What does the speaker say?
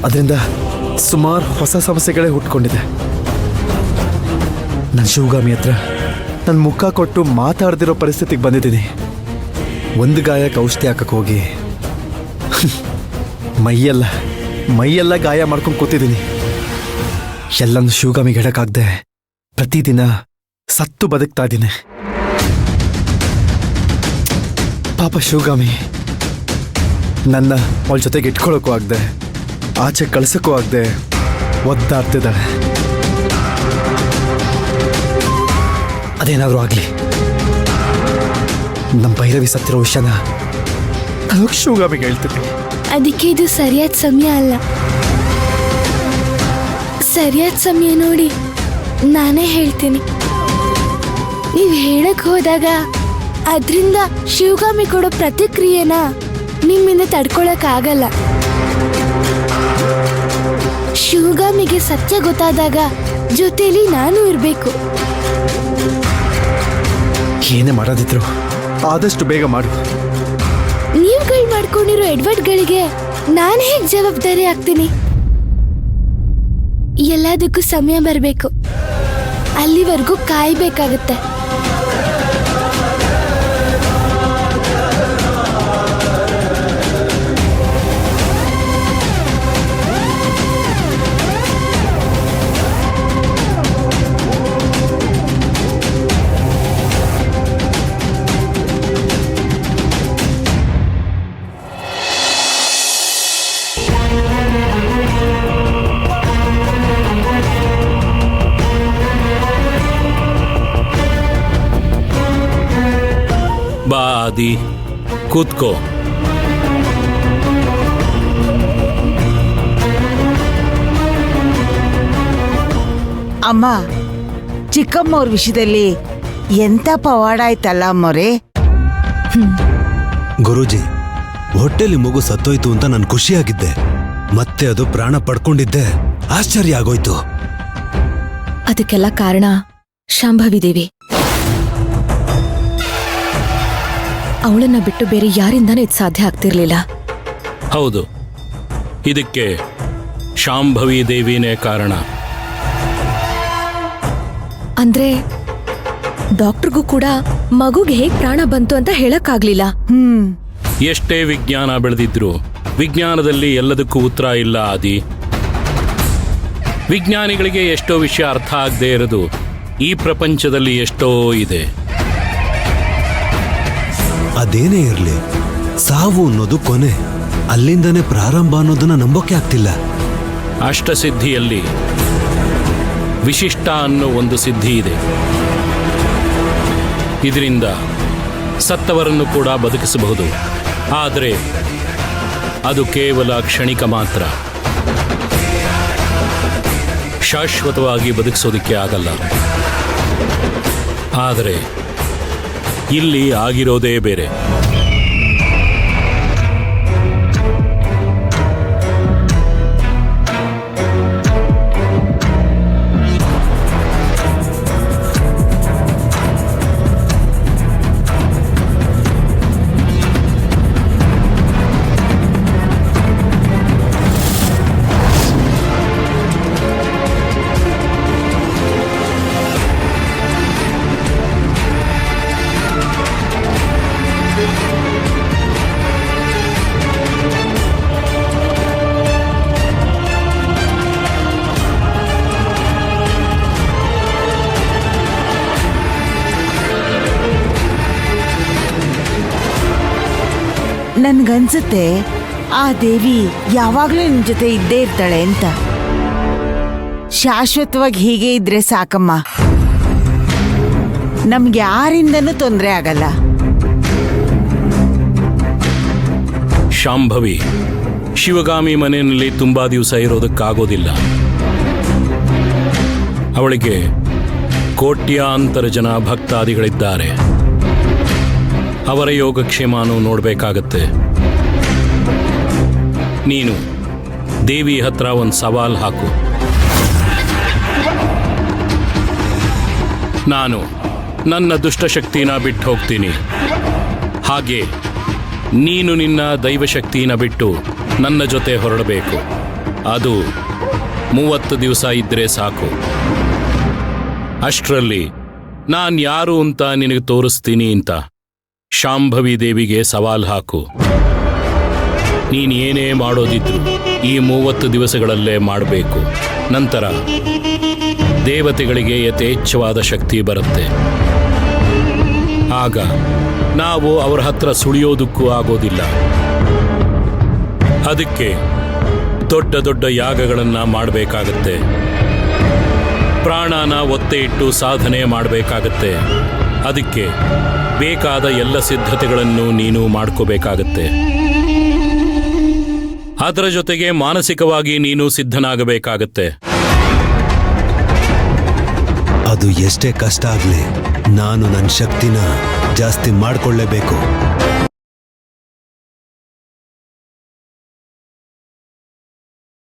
ಅದರಿಂದ ಸುಮಾರು ಹೊಸ ಸಮಸ್ಯೆಗಳೇ ಹುಟ್ಕೊಂಡಿದೆ. ನನ್ನ ಶಿವಗಾಮಿ ಹತ್ರ ನನ್ನ ಮುಖ ಕೊಟ್ಟು ಮಾತಾಡ್ದಿರೋ ಪರಿಸ್ಥಿತಿಗೆ ಬಂದಿದ್ದೀನಿ. ಒಂದು ಗಾಯಕ್ಕೆ ಔಷಧಿ ಹಾಕಕ್ಕೆ ಹೋಗಿ ಮೈಯೆಲ್ಲ ಗಾಯ ಮಾಡ್ಕೊಂಡು ಕೂತಿದ್ದೀನಿ. ಎಲ್ಲನೂ ಶಿವಗಾಮಿಗೆ ಹೇಳಕ್ಕಾಗ್ದೆ ಪ್ರತಿದಿನ ಸತ್ತು ಬದುಕ್ತಾ ಇದ್ದೀನಿ. ಪಾಪ ಶಿವಗಾಮಿ ನನ್ನ ಅವಳ ಜೊತೆಗೆ ಇಟ್ಕೊಳ್ಳೋಕ್ಕೂ ಆಗದೆ, ಆಚೆ ಕಳ್ಸೋಕ್ಕೂ ಆಗದೆ ಒದ್ದಾಡ್ತಿದ್ದಾಳೆ. ಅದೇನಾದರೂ ಆಗಲಿ, ನಮ್ಮ ಭೈರವಿ ಸತ್ತಿರೋ ವಿಷಯನ ನಾನು ಶಿವಗಾಮಿಗೆ ಹೇಳ್ತೀನಿ. ಅದಕ್ಕೆ ಇದು ಸರಿಯಾದ ಸಮಯ ಅಲ್ಲ. ಸರಿಯಾದ ಸಮಯ ನೋಡಿ ನಾನೇ ಹೇಳ್ತೀನಿ. ನೀವು ಹೇಳಕ್ ಹೋದಾಗ ಅದರಿಂದ ಶಿವಗಾಮಿ ಕೊಡೋ ಪ್ರತಿಕ್ರಿಯೆನ ನಿಮ್ಮಿಂದ ತಡ್ಕೊಳಕ್ ಆಗಲ್ಲ. ಶಿವಗಾಮಿಗೆ ಸತ್ಯ ಗೊತ್ತಾದಾಗ ಜೊತೆಲಿ ನಾನು ಇರ್ಬೇಕು. ಏನೇ ಮಾಡೋದಿದ್ರು ಆದಷ್ಟು ಬೇಗ ಮಾಡು. ನೀವುಗಳು ಮಾಡ್ಕೊಂಡಿರೋ ಎಡ್ವರ್ಡ್ಗಳಿಗೆ ನಾನು ಹೇಗೆ ಜವಾಬ್ದಾರಿ ಆಗ್ತೀನಿ? ಎಲ್ಲದಕ್ಕೂ ಸಮಯ ಬರಬೇಕು. ಅಲ್ಲಿವರೆಗೂ ಕಾಯ್ಬೇಕಾಗತ್ತೆ. ಬಾ ಆದಿ, ಕೂತ್ಕೋ. ಅಮ್ಮ, ಚಿಕ್ಕಮ್ಮವ್ರ ವಿಷಯದಲ್ಲಿ ಎಂತ ಪವಾಡ ಆಯ್ತಲ್ಲ ಅಮ್ಮವ್ರೆ. ಗುರೂಜಿ, ಹೊಟ್ಟೆಲಿ ಮಗು ಸತ್ತೋಯ್ತು ಅಂತ ನಾನು ಖುಷಿಯಾಗಿದ್ದೆ. ಮತ್ತೆ ಅದು ಪ್ರಾಣ ಪಡ್ಕೊಂಡಿದ್ದೆ, ಆಶ್ಚರ್ಯ ಆಗೋಯ್ತು. ಅದಕ್ಕೆಲ್ಲ ಕಾರಣ ಶಾಂಭವಿ ದೇವಿ. ಅವಳನ್ನ ಬಿಟ್ಟು ಬೇರೆ ಯಾರಿಂದಾನೇ ಇದು ಸಾಧ್ಯ ಆಗ್ತಿರ್ಲಿಲ್ಲ. ಹೌದು, ಇದಕ್ಕೆ ಶಾಂಭವಿ ದೇವಿನೇ ಕಾರಣ. ಅಂದ್ರೆ ಡಾಕ್ಟರ್ಗೂ ಕೂಡ ಮಗುಗೆ ಹೇಗ್ ಪ್ರಾಣ ಬಂತು ಅಂತ ಹೇಳಕ್ಕಾಗ್ಲಿಲ್ಲ. ಎಷ್ಟೇ ವಿಜ್ಞಾನ ಬೆಳೆದಿದ್ರು ವಿಜ್ಞಾನದಲ್ಲಿ ಎಲ್ಲದಕ್ಕೂ ಉತ್ತರ ಇಲ್ಲ ಆದಿ. ವಿಜ್ಞಾನಿಗಳಿಗೆ ಎಷ್ಟೋ ವಿಷಯ ಅರ್ಥ ಆಗದೆ ಇರೋದು ಈ ಪ್ರಪಂಚದಲ್ಲಿ ಎಷ್ಟೋ ಇದೆ. ಅದೇನೇ ಇರ್ಲಿ, ಸಾವು ಅನ್ನೋದು ಕೊನೆ, ಅಲ್ಲಿಂದನೇ ಪ್ರಾರಂಭ ಅನ್ನೋದನ್ನ ನಂಬೋಕೆ ಆಗ್ತಿಲ್ಲ. ಅಷ್ಟಸಿದ್ಧಿಯಲ್ಲಿ ವಿಶಿಷ್ಟ ಅನ್ನೋ ಒಂದು ಸಿದ್ಧಿ ಇದೆ. ಇದರಿಂದ ಸತ್ತವರನ್ನು ಕೂಡ ಬದುಕಿಸಬಹುದು. ಆದರೆ ಅದು ಕೇವಲ ಕ್ಷಣಿಕ ಮಾತ್ರ. ಶಾಶ್ವತವಾಗಿ ಬದುಕಿಸೋದಕ್ಕೆ ಆಗಲ್ಲ. ಆದರೆ ಇಲ್ಲಿ ಆಗಿರೋದೇ ಬೇರೆ. ನನ್ಗನ್ಸುತ್ತೆ ಆ ದೇವಿ ಯಾವಾಗ್ಲೂ ನಿನ್ ಜೊತೆ ಇದ್ದೇ ಇರ್ತಾಳೆ ಅಂತ. ಶಾಶ್ವತವಾಗಿ ಹೀಗೆ ಇದ್ರೆ ಸಾಕಮ್ಮ, ನಮ್ಗೆ ಯಾರಿಂದನೂ ತೊಂದರೆ ಆಗಲ್ಲ. ಶಾಂಭವಿ ಶಿವಗಾಮಿ ಮನೆಯಲ್ಲಿ ತುಂಬಾ ದಿವಸ ಇರೋದಕ್ಕಾಗೋದಿಲ್ಲ. ಅವಳಿಗೆ ಕೋಟ್ಯಾಂತರ ಜನ ಭಕ್ತಾದಿಗಳಿದ್ದಾರೆ. ಅವರ ಯೋಗಕ್ಷೇಮನೂ ನೋಡಬೇಕಾಗತ್ತೆ. ನೀನು ದೇವಿ ಹತ್ರ ಒಂದು ಸವಾಲ್ ಹಾಕು. ನಾನು ನನ್ನ ದುಷ್ಟಶಕ್ತಿನ ಬಿಟ್ಟು ಹೋಗ್ತೀನಿ, ಹಾಗೆ ನೀನು ನಿನ್ನ ದೈವಶಕ್ತಿನ ಬಿಟ್ಟು ನನ್ನ ಜೊತೆ ಹೊರಡಬೇಕು. ಅದು 30 ದಿವಸ ಇದ್ರೆ ಸಾಕು. ಅಷ್ಟರಲ್ಲಿ ನಾನು ಯಾರು ಅಂತ ನಿನಗೆ ತೋರಿಸ್ತೀನಿ ಅಂತ ಶಾಂಭವಿ ದೇವಿಗೆ ಸವಾಲ್ ಹಾಕು. ನೀನು ಏನೇ ಮಾಡೋದಿದ್ರು ಈ 30 ದಿವಸಗಳಲ್ಲೇ ಮಾಡಬೇಕು. ನಂತರ ದೇವತೆಗಳಿಗೆ ಯಥೇಚ್ಛವಾದ ಶಕ್ತಿ ಬರುತ್ತೆ. ಆಗ ನಾವು ಅವರ ಹತ್ರ ಸುಳಿಯೋದಕ್ಕೂ ಆಗೋದಿಲ್ಲ. ಅದಕ್ಕೆ ದೊಡ್ಡ ದೊಡ್ಡ ಯಾಗಗಳನ್ನು ಮಾಡಬೇಕಾಗತ್ತೆ. ಪ್ರಾಣನ ಒತ್ತೆ ಇಟ್ಟು ಸಾಧನೆ ಮಾಡಬೇಕಾಗತ್ತೆ. ಅದಕ್ಕೆ ಬೇಕಾದ ಎಲ್ಲ ಸಿದ್ಧತೆಗಳನ್ನು ನೀನು ಮಾಡ್ಕೋಬೇಕಾಗತ್ತೆ. ಅದರ ಜೊತೆಗೆ ಮಾನಸಿಕವಾಗಿ ನೀನು ಸಿದ್ಧನಾಗಬೇಕಾಗತ್ತೆ. ಅದು ಎಷ್ಟೇ ಕಷ್ಟ ಆಗ್ಲಿ ನಾನು ನನ್ನ ಶಕ್ತಿನ ಜಾಸ್ತಿ ಮಾಡ್ಕೊಳ್ಳೇಬೇಕು.